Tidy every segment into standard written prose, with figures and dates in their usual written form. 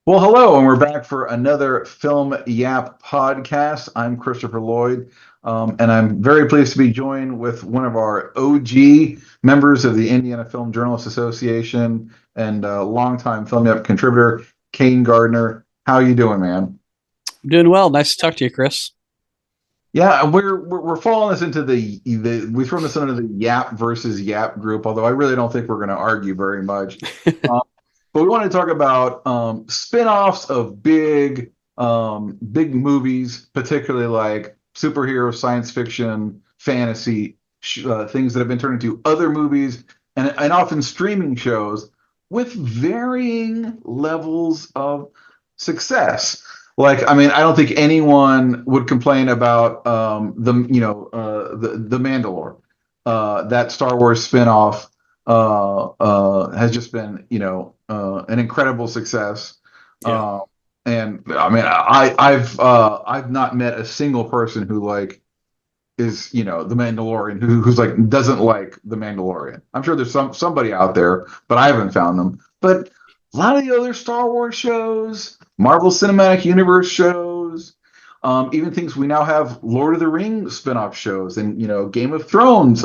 Well, hello, and we're back for another Film Yap podcast. I'm Christopher Lloyd, and I'm very pleased to be joined with one of our OG members of the Indiana Film Journalists Association and longtime Film Yap contributor, Caine Gardner. How you doing, man? I'm doing well. Nice to talk to you, Chris. Yeah, we're following this into the we throw this under the Yap versus Yap group, although I really don't think we're going to argue very much. Um, but we want to talk about spin-offs of big movies, particularly like superhero, science fiction, fantasy things that have been turned into other movies and often streaming shows with varying levels of success. Like, I mean, I don't think anyone would complain about the Mandalore. That Star Wars spinoff has just been, an incredible success. Yeah. Uh, and I mean, I've not met a single person who like is the Mandalorian who's like doesn't like the Mandalorian. I'm sure there's somebody out there, but I haven't found them. But a lot of the other Star Wars shows, Marvel Cinematic Universe shows, even things we now have Lord of the Rings spin-off shows, and Game of Thrones,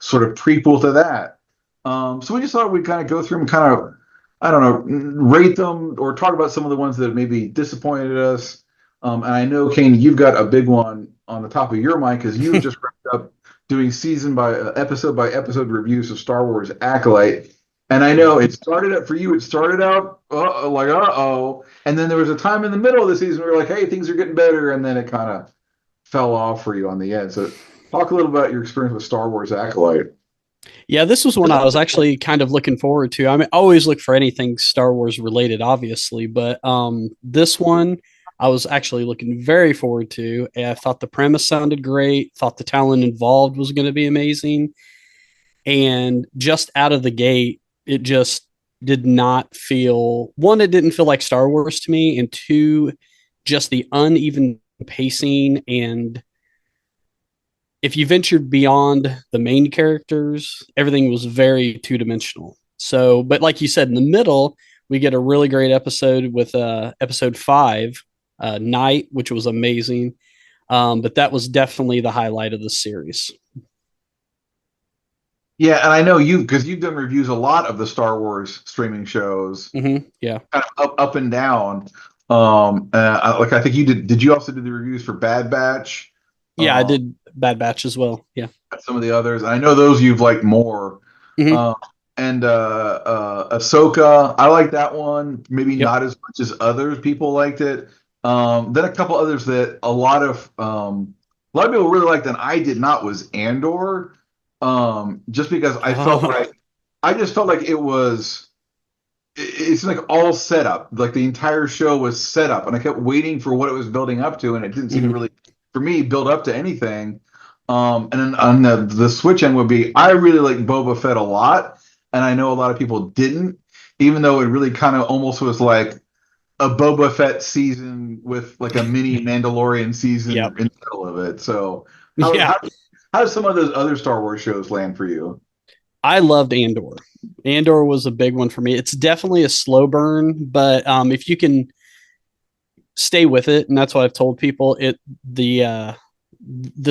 sort of prequel to that. So we just thought we'd kind of go through and kind of, I don't know, rate them or talk about some of the ones that maybe disappointed us. And I know, Kane, you've got a big one on the top of your mind because you just wrapped up doing season by episode reviews of Star Wars Acolyte. And I know Yeah. it started out for you. It started out like uh-oh, and then there was a time in the middle of the season where you're like, hey, things are getting better, and then it kind of fell off for you on the end. So talk a little about your experience with Star Wars Acolyte. Yeah, this was one I was actually kind of looking forward to. I mean, I always look for anything Star Wars related, obviously, but this one I was actually looking very forward to. And I thought the premise sounded great, thought the talent involved was going to be amazing. And just out of the gate, it just did not feel one, it didn't feel like Star Wars to me, and two, just the uneven pacing and if you ventured beyond the main characters, everything was very two dimensional. So, but like you said, in the middle, we get a really great episode with episode five, Night, which was amazing. But that was definitely the highlight of the series. Yeah, and I know because you've done reviews a lot of the Star Wars streaming shows, Yeah. kind of up and down. Like I think you did. Did you also do the reviews for Bad Batch? Yeah, I Uh, did Bad Batch as well. Yeah. some of the others. I know those you've liked more. hmm Uh, and Ahsoka, I like that one. Maybe Yep. not as much as others people liked it. Then a couple others that a lot of people really liked and I did not was Andor. Just because Oh, I just felt like it's like all set up. Like the entire show was set up, and I kept waiting for what it was building up to, and it didn't seem to mhm. really, for me, build up to anything. And then on the switch end would be I really like Boba Fett a lot, and I know a lot of people didn't, even though it really kind of almost was like a Boba Fett season with like a mini Mandalorian season Yep. in the middle of it. So how Yeah. how how does some of those other Star Wars shows land for you? I loved Andor. Andor was a big one for me. It's definitely a slow burn, but if you can stay with it, and that's what I've told people. The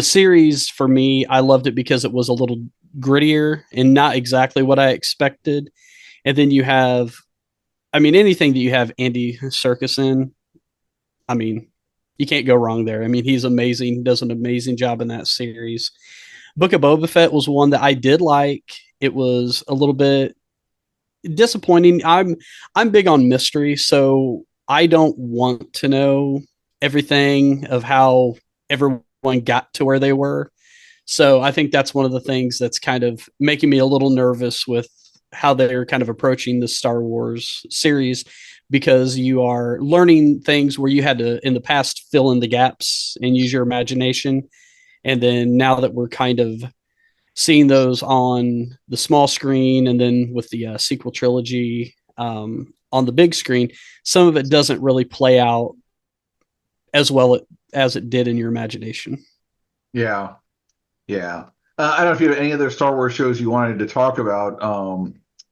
series for me, I loved it because it was a little grittier and not exactly what I expected. And then you have, I mean, anything that you have Andy Serkis in, I mean, you can't go wrong there. I mean, he's amazing. He does an amazing job in that series. Book of Boba Fett was one that I did like. It was a little bit disappointing. I'm big on mystery, so I don't want to know everything of how everyone got to where they were. So I think that's one of the things that's kind of making me a little nervous with how they're kind of approaching the Star Wars series because you are learning things where you had to in the past fill in the gaps and use your imagination. And then now that we're kind of seeing those on the small screen and then with the sequel trilogy on the big screen, some of it doesn't really play out as well as it did in your imagination. Yeah, yeah. I don't know if you have any other Star Wars shows you wanted to talk about.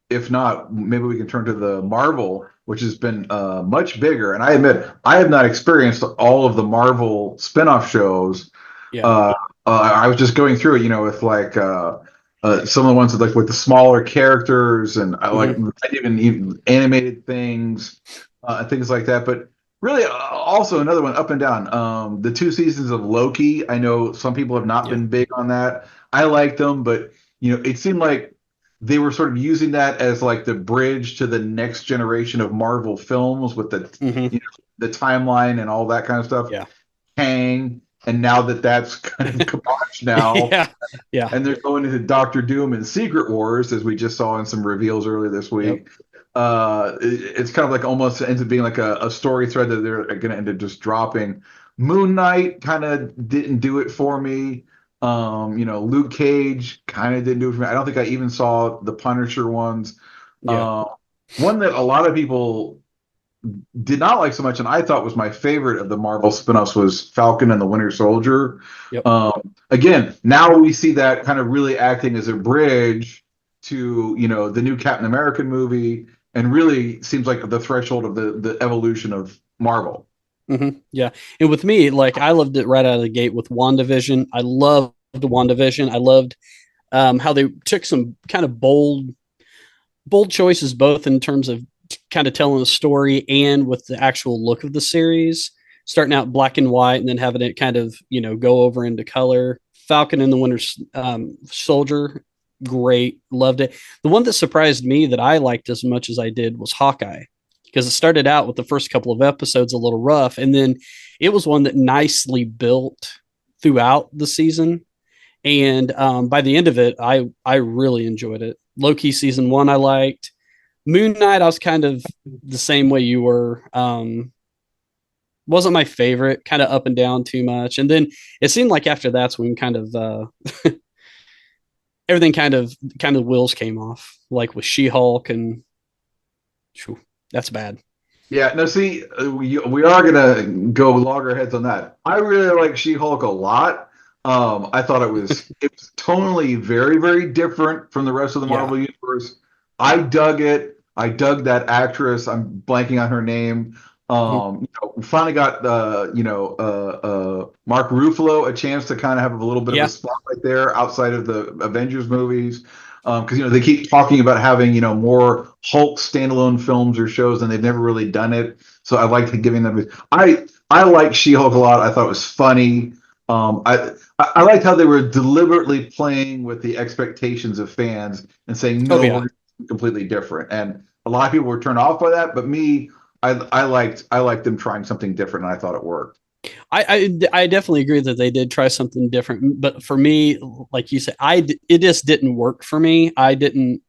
if not, maybe we can turn to the Marvel, which has been much bigger. And I admit, I have not experienced all of the Marvel spinoff shows. Yeah. Uh, I was just going through it, with like some of the ones with the smaller characters, and I like Hmm. even animated things and things like that. But really, also another one, Up and Down. The 2 seasons of Loki. I know some people have not Yeah. been big on that. I liked them, but it seemed like they were sort of using that as like the bridge to the next generation of Marvel films with Hmm. the timeline and all that kind of stuff. Yeah. Kang, and now that that's kind of kibosh now, Yeah. Yeah. and they're going into Doctor Doom and Secret Wars, as we just saw in some reveals earlier this Yep. week. It's kind of like almost ends up being like a story thread that they're going to end up just dropping. Moon Knight kind of didn't do it for me. Luke Cage kind of didn't do it for me. I don't think I even saw the Punisher ones. Yeah. Uh, One that a lot of people did not like so much, and I thought was my favorite of the Marvel spin-offs, was Falcon and the Winter Soldier. Yep. Again, now we see that kind of really acting as a bridge to the new Captain American movie, and really seems like the threshold of the evolution of Marvel. Yeah. And with me, like I loved it right out of the gate with WandaVision. I loved WandaVision. I loved how they took some kind of bold choices, both in terms of kind of telling the story and with the actual look of the series, starting out black and white and then having it kind of, go over into color. Falcon and the Winter Soldier, great. Loved it. The one that surprised me that I liked as much as I did was Hawkeye, because it started out with the first couple of episodes a little rough. And then it was one that nicely built throughout the season. And by the end of it, I really enjoyed it. Loki season one I liked. Moon Knight I was kind of the same way you were. Wasn't my favorite, kind of up and down too much. And then it seemed like after that's when kind of everything kind of wheels came off, like with She Hulk and whew, that's bad. Yeah, no, see, we are gonna go loggerheads on that. I really like She-Hulk a lot. I thought it was tonally very, very different from the rest of the Yeah. Marvel universe. I dug it. I dug that actress. I'm blanking on her name. Mhm. We finally got Mark Ruffalo a chance to kind of have a little bit of a Yeah. spotlight there outside of the Avengers movies. Because they keep talking about having more Hulk standalone films or shows, and they've never really done it. So I like giving them. I like She-Hulk a lot. I thought it was funny. I liked how they were deliberately playing with the expectations of fans and saying Oh no, we're yeah. going to be completely different. And a lot of people were turned off by that, but me, I liked them trying something different, and I thought it worked. I definitely agree that they did try something different, but for me, like you said, it just didn't work for me. I didn't.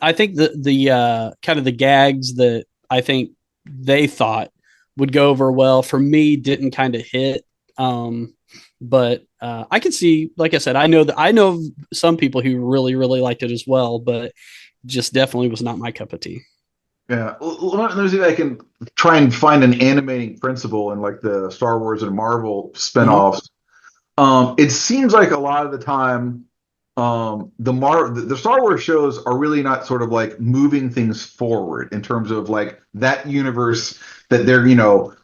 I think the kind of the gags that I think they thought would go over well for me didn't kind of hit. Um, but I can see, like I said, I know some people who really liked it as well, but just definitely was not my cup of tea. Yeah, let me see if I can try and find an animating principle in like the Star Wars and Marvel Mm-hmm. spinoffs. It seems like a lot of the time, the Star Wars shows are really not sort of like moving things forward in terms of like that universe that they're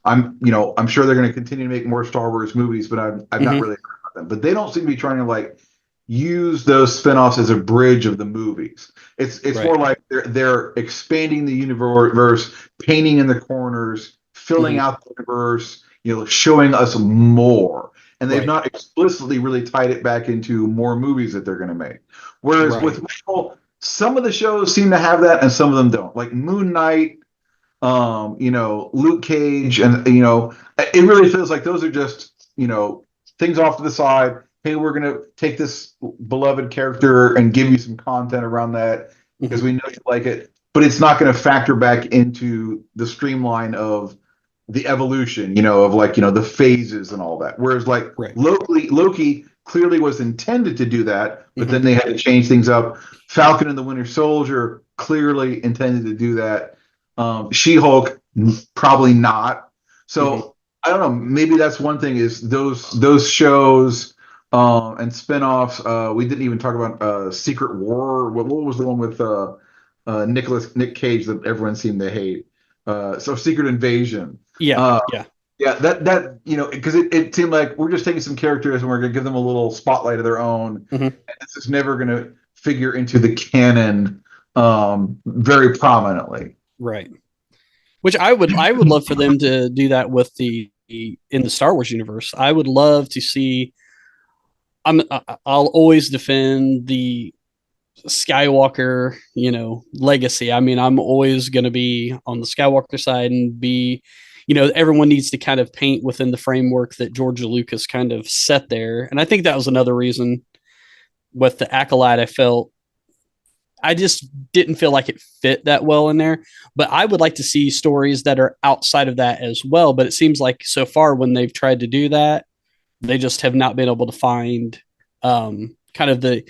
I'm sure they're going to continue to make more Star Wars movies, but I've not Mm-hmm. really heard about them. But they don't seem to be trying to like use those spinoffs as a bridge of the movies. It's more Right. like they're expanding the universe, painting in the corners, filling Mm-hmm. out the universe, showing us more. And they've Right. not explicitly really tied it back into more movies that they're going to make. Whereas with Right. Marvel, some of the shows seem to have that, and some of them don't. Like Moon Knight, Luke Cage, and it really feels like those are just things off to the side. Hey, we're gonna take this beloved character and give you some content around that because Mm-hmm. we know you like it, but it's not going to factor back into the streamline of the evolution, of like the phases and all that. Whereas like Right. Loki clearly was intended to do that, but then Mm-hmm. they had to change things up. Falcon and the Winter Soldier clearly intended to do that. She-Hulk probably not. Mm-hmm. So I don't know. Maybe that's one thing is those shows and spinoffs. We didn't even talk about Secret War. What was the one with? Nick Cage that everyone seemed to hate. So Secret Invasion. Yeah, Uh, yeah. yeah, that because it seemed like we're just taking some characters and we're gonna give them a little spotlight of their own. Hmm. And this is never gonna figure into the canon very prominently. Right. Which I would love for them to do that with the in the Star Wars universe. I would love to see. I'll always defend the Skywalker, legacy. I mean, I'm always going to be on the Skywalker side and be, everyone needs to kind of paint within the framework that George Lucas kind of set there. And I think that was another reason with the Acolyte. I just didn't feel like it fit that well in there. But I would like to see stories that are outside of that as well. But it seems like so far when they've tried to do that, they just have not been able to find kind of the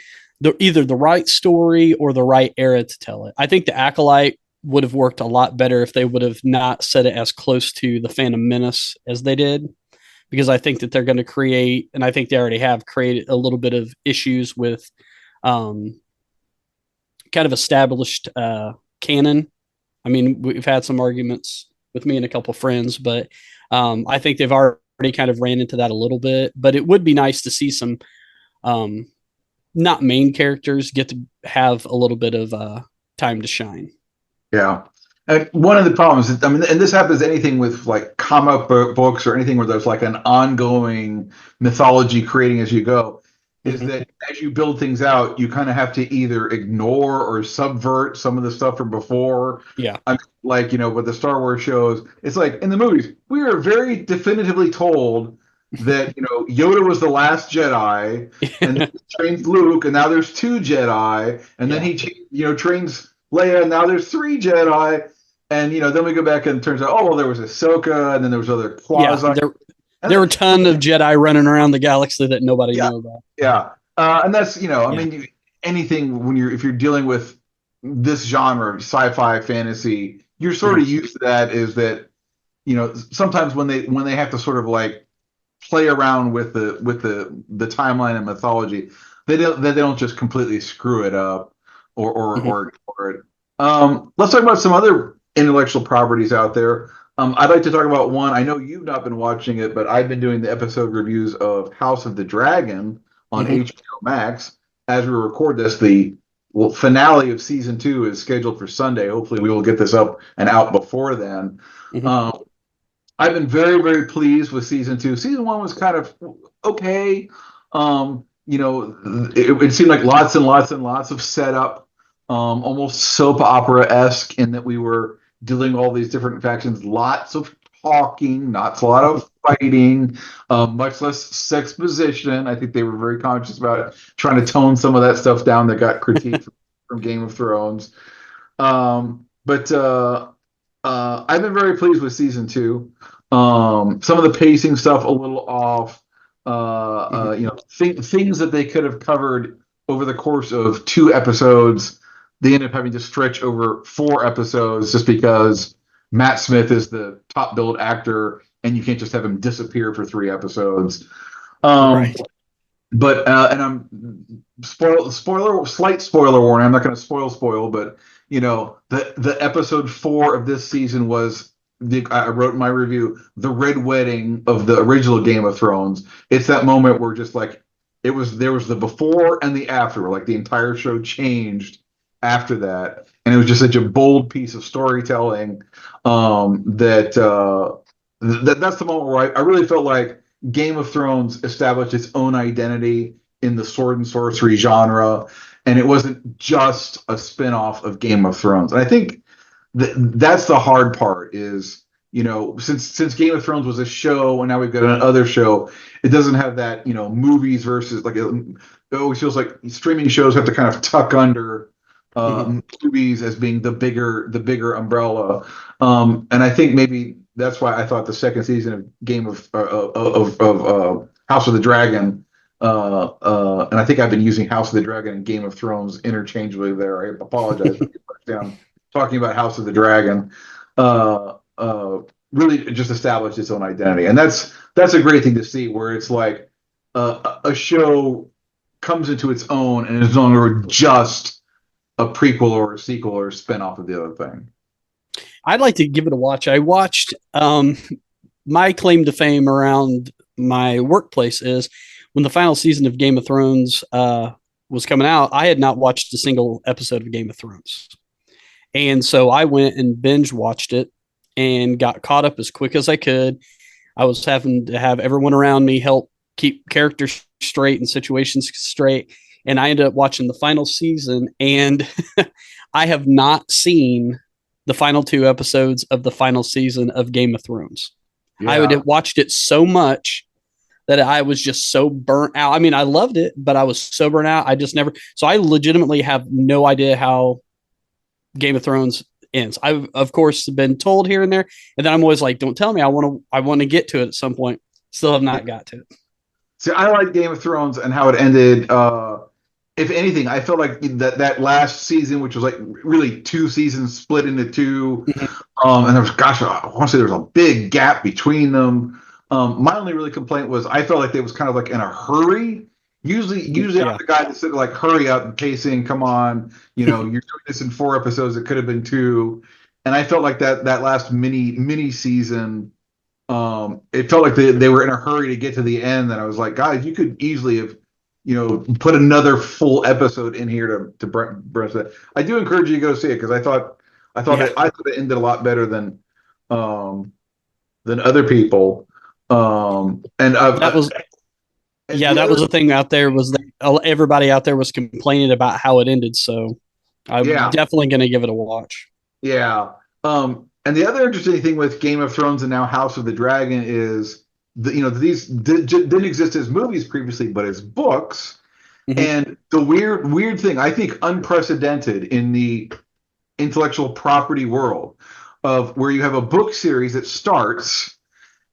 either the right story or the right era to tell it. I think the Acolyte would have worked a lot better if they would have not set it as close to the Phantom Menace as they did, because I think that they're going to create, and I think they already have created a little bit of issues with um, kind of established canon. I mean, we've had some arguments with me and a couple of friends, but I think they've already kind of ran into that a little bit. But it would be nice to see some um, not main characters get to have a little bit of time to shine. Yeah. And one of the problems, I mean, and this happens anything with like books or anything where there's like an ongoing mythology creating as you go, is Mm-hmm. that as you build things out, you kind of have to either ignore or subvert some of the stuff from before. Yeah. I mean, like, with the Star Wars shows, it's like in the movies, we are very definitively told that, Yoda was the last Jedi and then he trains Luke, and now there's two Jedi, and then Yeah. trains Leia, and now there's three Jedi. And then we go back and it turns out, oh well, there was Ahsoka, and then there was other Yeah. quasi. And There were a ton of Jedi running around the galaxy that nobody yeah, knew about. yeah, and that's I Yeah. mean, anything when if you're dealing with this genre, sci-fi, fantasy, you're sort Mhm. of used to that. Is that sometimes when they have to sort of like play around with the timeline and mythology, they don't just completely screw it up Mhm. or ignore it. Let's talk about some other intellectual properties out there. I'd like to talk about one. I know you've not been watching it, but I've been doing the episode reviews of House of the Dragon on Mhm. HBO Max. As we record this, the finale of season 2 is scheduled for Sunday. Hopefully, we will get this up and out before then. Mhm. Um, I've been very, very pleased with season 2. Season 1 was kind of okay. It seemed like lots and lots and lots of setup, almost soap opera esque, in that we were dealing all these different factions, lots of talking, not a lot of fighting, much less sexposition. I think they were very conscious about trying to tone some of that stuff down that got critiqued from Game of Thrones. But I've been very pleased with season 2. Some of the pacing stuff a little off. Mhm. Things that they could have covered over the course of 2 episodes, they end up having to stretch over 4 episodes just because Matt Smith is the top billed actor, and you can't just have him disappear for 3 episodes. Um, Right. but and I'm slight spoiler warning. I'm not going to spoil, but the episode 4 of this season was I wrote in my review, the red wedding of the original Game of Thrones. It's that moment where just like there was the before and the after, like the entire show changed after that, and it was just such a bold piece of storytelling that's the moment where I really felt like Game of Thrones established its own identity in the sword and sorcery genre, and it wasn't just a spin-off of Game of Thrones. And I think that's the hard part is, since Game of Thrones was a show and now we've got another show, it doesn't have that, movies versus like it always feels like streaming shows have to kind of tuck under Mhm. movies as being the bigger umbrella. And I think maybe that's why I thought the second season of Game of House of the Dragon, and I think I've been using House of the Dragon and Game of Thrones interchangeably there. I apologize for I'm talking about House of the Dragon. Really just established its own identity, and that's a great thing to see. Where it's like a show comes into its own and is no longer just a prequel or a sequel or a spinoff of the other thing. I'd like to give it a watch. I watched my claim to fame around my workplace is when the final season of Game of Thrones was coming out, I had not watched a single episode of Game of Thrones. And so I went and binge watched it and got caught up as quick as I could. I was having to have everyone around me help keep characters straight and situations straight. And I ended up watching the final season, and I have not seen the final two episodes of the final season of Game of Thrones. I would Yeah. have watched it so much that I was just so burnt out. I mean, I loved it, but I was so burnt out. I just never. So I legitimately have no idea how Game of Thrones ends. I've of course been told here and there, and then I'm always like, "Don't tell me. I want to get to it at some point." Still have not got to it. See, I like Game of Thrones and how it ended. If anything, I felt like that last season, which was like really two seasons split into two, and there was, gosh, I want to say there was a big gap between them. My only really complaint was I felt like they was kind of like in a hurry. Usually I'm Yeah, the guy that said like, hurry up and pacing, come on, you're doing this in 4 episodes. It could have been two, and I felt like that last mini season. It felt like they were in a hurry to get to the end, and I was like, guys, you could easily have, put another full episode in here to breast that. I do encourage you to go see it because yeah. I thought it ended a lot better than other people. And That was and yeah, the that was other the thing out there was that everybody out there was complaining about how it ended. So I'm yeah definitely going to give it a watch. yeah. And the other interesting thing with Game of Thrones and now House of the Dragon is these didn't exist as movies previously, but as books. Hmm. And the weird thing, I think unprecedented in the intellectual property world, of where you have a book series that starts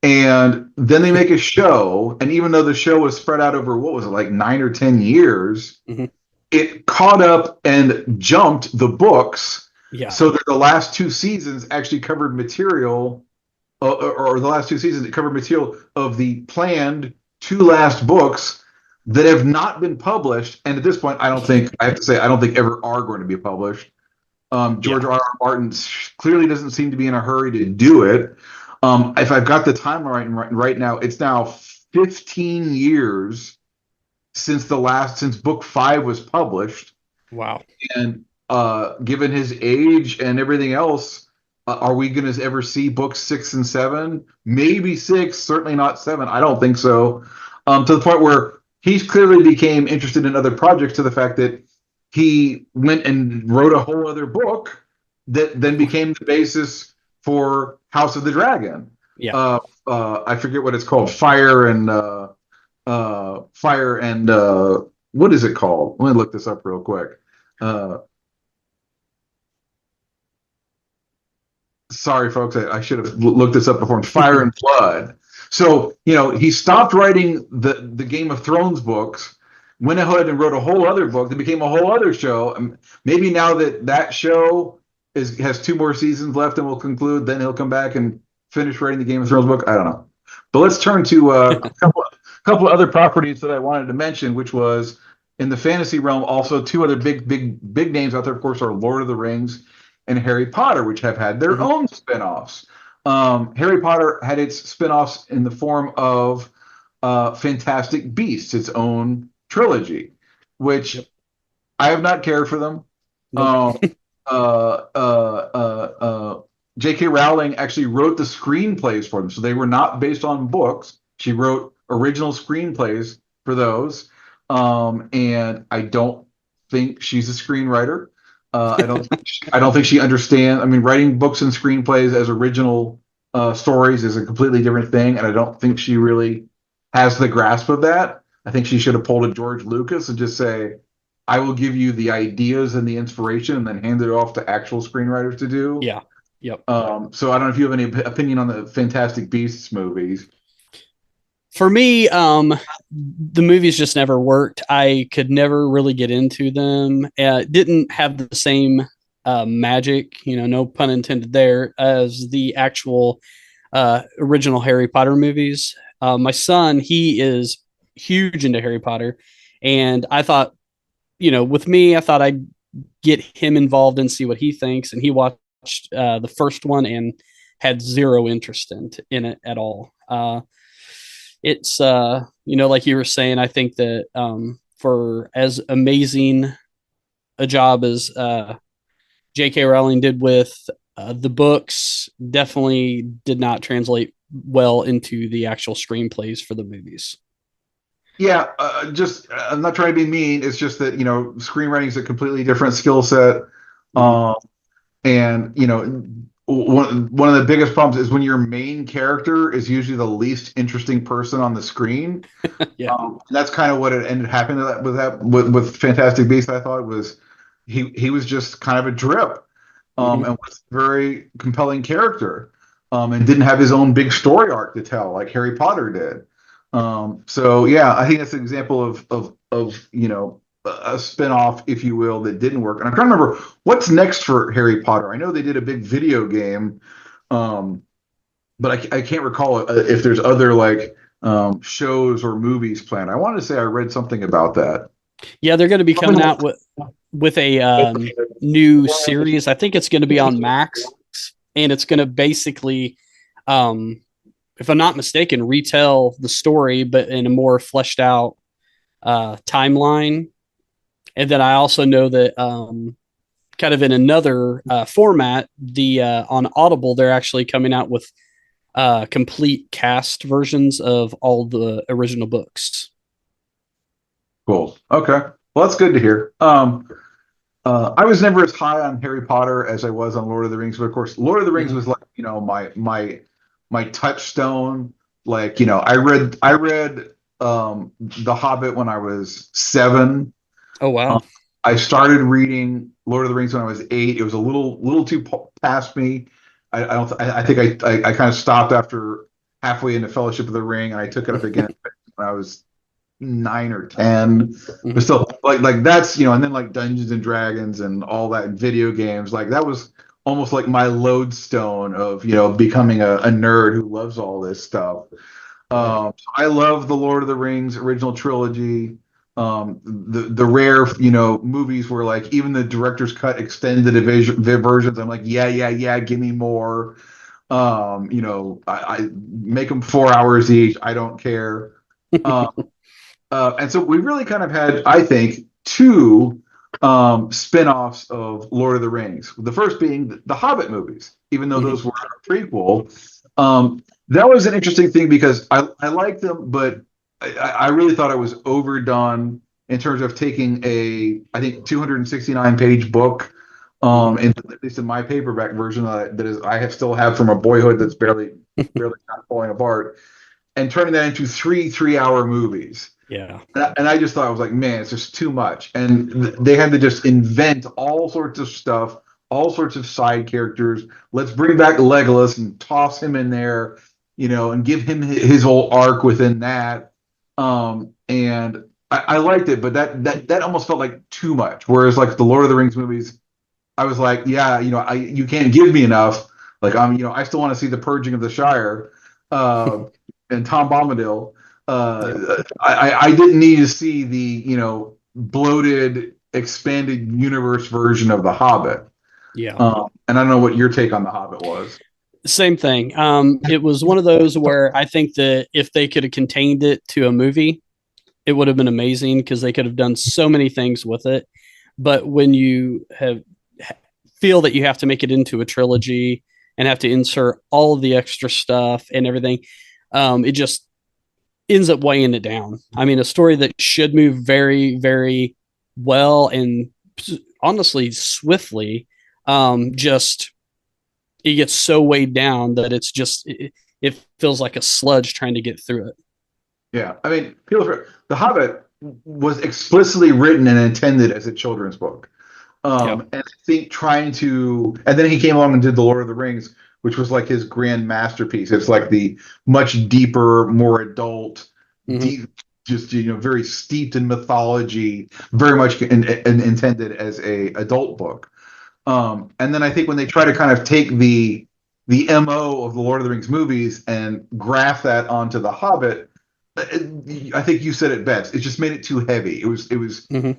and then they make a show, and even though the show was spread out over, what was it, like 9 or 10 years, Hmm. it caught up and jumped the books, Yeah, so that the last two seasons actually covered material, or the last two seasons it covered material of the planned two last books that have not been published, and at this point I have to say I don't think ever are going to be published. George yeah. R. R. Martin clearly doesn't seem to be in a hurry to do it. If I've got the timeline right now, it's now 15 years since book five was published, Wow. and given his age and everything else, are we going to ever see books six and seven? Maybe six, certainly not seven. I don't think so. To the point where he's clearly became interested in other projects, to the fact that he went and wrote a whole other book that then became the basis for House of the Dragon. Yeah. I forget what it's called. Fire and what is it called? Let me look this up real quick. Uh, Sorry, folks, I should have looked this up before. Fire and Blood. So, he stopped writing the Game of Thrones books, went ahead and wrote a whole other book that became a whole other show. And maybe now that show has two more seasons left and will conclude, then he'll come back and finish writing the Game of Thrones book. I don't know. But let's turn to a couple of other properties that I wanted to mention, which was in the fantasy realm. Also, two other big names out there, of course, are Lord of the Rings and Harry Potter, which have had their Hmm. own spin-offs. Harry Potter had its spin-offs in the form of Fantastic Beasts, its own trilogy, which Yep. I have not cared for them. Nope. Um, J.K. Rowling actually wrote the screenplays for them, so they were not based on books. She wrote original screenplays for those, and I don't think she's a screenwriter. I don't think she understands. I mean, writing books and screenplays as original stories is a completely different thing, and I don't think she really has the grasp of that. I think she should have pulled a George Lucas and just say, "I will give you the ideas and the inspiration, and then hand it off to actual screenwriters to do." Yeah. Yep. So I don't know if you have any opinion on the Fantastic Beasts movies. For me, the movies just never worked. I could never really get into them. Didn't have the same magic, no pun intended there, as the actual original Harry Potter movies. My son, he is huge into Harry Potter, and I thought, with me, I thought I'd get him involved and see what he thinks. And he watched the first one and had zero interest in it at all. It's like you were saying, I think that for as amazing a job as J.K. Rowling did with the books, definitely did not translate well into the actual screenplays for the movies. Yeah, just I'm not trying to be mean. It's just that screenwriting is a completely different skill set. Mm-hmm. Um, and one of the biggest problems is when your main character is usually the least interesting person on the screen. Yeah. That's kind of what it ended happening with Fantastic Beasts. I thought was he was just kind of a drip, Mm-hmm. and was a very compelling character, and didn't have his own big story arc to tell like Harry Potter did. So yeah, I think that's an example of a spinoff, if you will, that didn't work. And I'm trying to remember what's next for Harry Potter. I know they did a big video game, um, but I can't recall if there's other like shows or movies planned. I wanted to say I read something about that. Yeah, they're going to be coming out with a new series. I think it's going to be on Max, and it's going to basically, if I'm not mistaken, retell the story, but in a more fleshed out timeline. And then I also know that kind of in another format, the on Audible, they're actually coming out with complete cast versions of all the original books. Cool. Okay. Well, that's good to hear. I was never as high on Harry Potter as I was on Lord of the Rings, but of course, Lord of the Rings Mm-hmm. was like, my touchstone. Like, I read The Hobbit when I was 7. Oh wow! Um, I started reading Lord of the Rings when I was 8. It was a little too past me. I don't. I think I kind of stopped after halfway into Fellowship of the Ring, and I took it up again when I was 9 or 10. But Mm-hmm. still, like that's and then like Dungeons and Dragons and all that video games, like that was almost like my lodestone of becoming a nerd who loves all this stuff. Yeah. I love the Lord of the Rings original trilogy. The rare movies where like even the director's cut extended versions. I'm like, yeah, yeah, yeah, give me more. I make them 4 hours each. I don't care. Um, and so we really kind of had, I think, two spin-offs of Lord of the Rings. The first being the Hobbit movies, even though Mm-hmm. those were a prequel. That was an interesting thing because I liked them, but I really thought it was overdone in terms of taking I think 269-page book, Mm-hmm. at least in my paperback version that is I have still have from a boyhood that's barely not falling apart, and turning that into 3 3-hour movies. Yeah. And I just thought I was like, man, it's just too much. And they had to just invent all sorts of stuff, all sorts of side characters. Let's bring back Legolas and toss him in there, and give him his whole arc within that. And I liked it, but that almost felt like too much. Whereas like the Lord of the Rings movies, I was like, yeah, you can't give me enough. Like I still want to see the purging of the Shire, uh, and Tom Bombadil. Yep. I didn't need to see the bloated expanded universe version of The Hobbit. Yeah. And I don't know what your take on The Hobbit was. Same thing. It was one of those where I think that if they could have contained it to a movie, it would have been amazing because they could have done so many things with it. But when you feel that you have to make it into a trilogy and have to insert all of the extra stuff and everything, it just ends up weighing it down. I mean, a story that should move very, very well and honestly swiftly, just it gets so weighed down that it feels like a sludge trying to get through it. Yeah, I mean, The Hobbit was explicitly written and intended as a children's book. Yeah. And I think and then he came along and did The Lord of the Rings, which was like his grand masterpiece. It's like the much deeper, more adult, Mm-hmm. deep, just very steeped in mythology, very much intended as a adult book. And then I think when they try to kind of take the MO of the Lord of the Rings movies and graft that onto The Hobbit, I think you said it best. It just made it too heavy. It was Mm-hmm.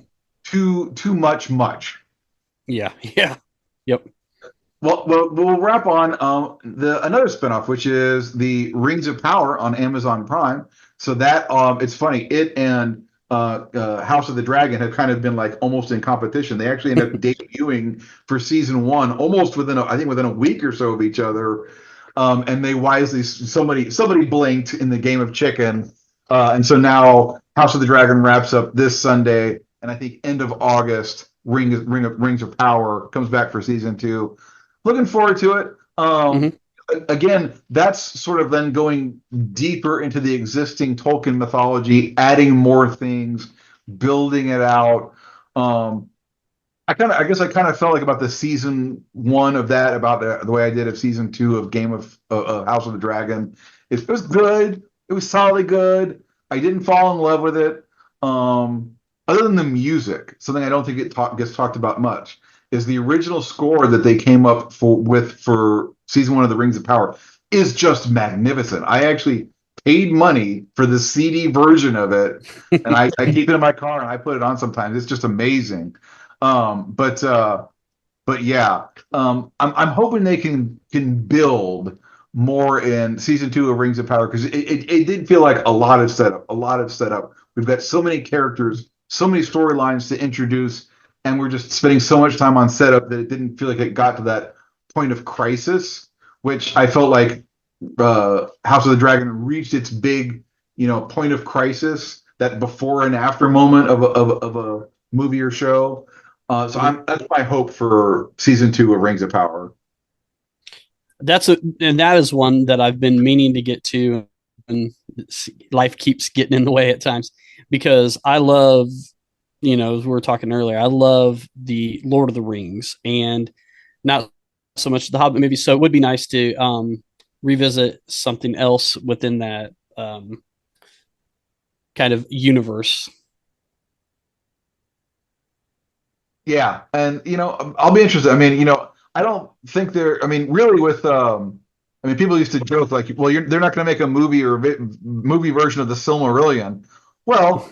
too much. Yeah. Yeah. Yep. Well, we'll wrap on the another spinoff, which is the Rings of Power on Amazon Prime. So that it's funny, it and House of the Dragon have kind of been like almost in competition. They actually end up debuting for season one almost within I think within a week or so of each other. And they wisely somebody blinked in the game of chicken, and so now House of the Dragon wraps up this Sunday, and I think end of August, Rings of Power comes back for season two. Looking forward to it. Hmm. Again, that's sort of then going deeper into the existing Tolkien mythology, adding more things, building it out. Um, I guess I kind of felt like about the season one of that, about the way I did of season two of Game of House of the Dragon. It was good. It was solidly good. I didn't fall in love with it. Other than the music, something I don't think gets talked about much is the original score that they came up for season one of the Rings of Power is just magnificent. I actually paid money for the CD version of it, and I keep it in my car and I put it on sometimes. It's just amazing. Um, but uh, but yeah, I'm hoping they can build more in season two of Rings of Power because it did feel like a lot of setup, a lot of setup. We've got so many characters, so many storylines to introduce, and we're just spending so much time on setup that it didn't feel like it got to that point of crisis, which I felt like House of the Dragon reached its big, point of crisis, that before and after moment of a movie or show. Hmm. That's my hope for season two of Rings of Power. And that is one that I've been meaning to get to, and life keeps getting in the way at times because I love, as we were talking earlier, I love the Lord of the Rings and not so much the Hobbit movie. So it would be nice to revisit something else within that kind of universe. Yeah, and I'll be interested. I mean, I don't think they're. I mean, really, with I mean, people used to joke like, well, they're not going to make a movie or movie version of the Silmarillion. Well,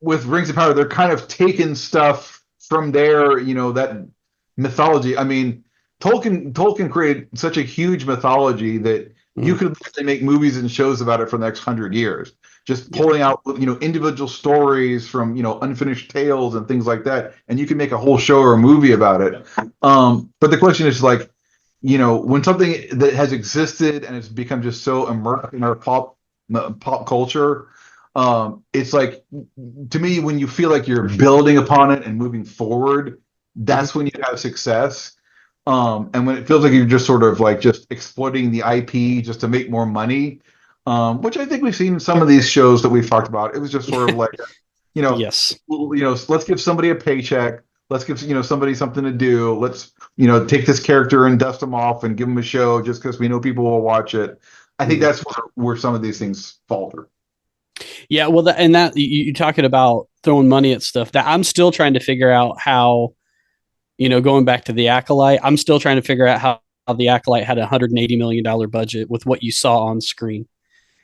with Rings of Power, they're kind of taking stuff from there. That mythology. I mean, Tolkien created such a huge mythology that you Mm-hmm. could literally make movies and shows about it for the next 100 years. Just Yeah. pulling out, individual stories from, unfinished tales and things like that, and you can make a whole show or a movie about it. But the question is like, when something that has existed and it's become just so immersed in our pop culture, it's like, to me, when you feel like you're building upon it and moving forward, Mm-hmm. that's when you have success. And when it feels like you're just sort of like just exploiting the IP just to make more money, which I think we've seen in some of these shows that we've talked about. It was just sort of like, Yes. let's give somebody a paycheck. Let's give somebody something to do. Let's take this character and dust them off and give them a show just because we know people will watch it. I think Mm-hmm. that's where some of these things falter. Yeah. Well, and that you talking about throwing money at stuff that I'm still trying to figure out how, going back to the Acolyte, I'm still trying to figure out how the Acolyte had $180 million budget with what you saw on screen.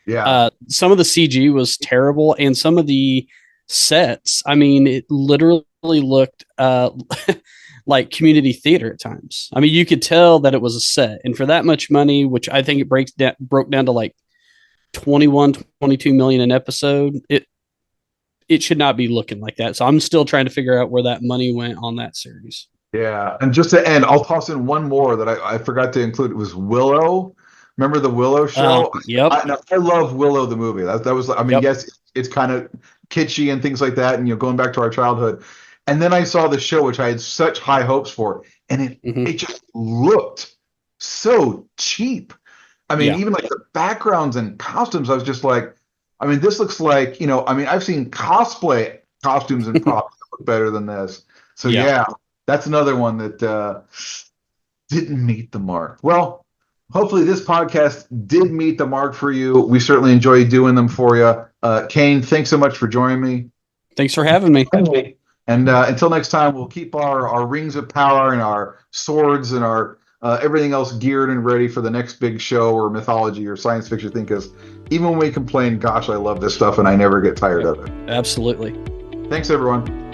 Yeah, Some of the CG was terrible, and some of the sets, I mean, it literally looked like community theater at times. I mean, you could tell that it was a set, and for that much money, which I think it broke down to like 21, 22 million an episode, it should not be looking like that. So I'm still trying to figure out where that money went on that series. yeah. And just to end, I'll toss in one more that I forgot to include. It was Willow. Remember the Willow show? Yep. I love Willow the movie. That was, I mean, Yep. yes, it's kind of kitschy and things like that, and going back to our childhood. And then I saw the show, which I had such high hopes for, and it Mm-hmm. just looked so cheap. I mean, Yeah. even like the backgrounds and costumes, I was just like, I mean, this looks like, I mean, I've seen cosplay costumes and props that look better than this. So Yeah. yeah, that's another one that didn't meet the mark. Well, hopefully this podcast did meet the mark for you. We certainly enjoy doing them for you. Caine, thanks so much for joining me. Thanks for having me. And until next time, we'll keep our rings of power and our swords and our everything else geared and ready for the next big show or mythology or science fiction thing. Because even when we complain, gosh, I love this stuff and I never get tired Yep. of it. Absolutely. Thanks, everyone.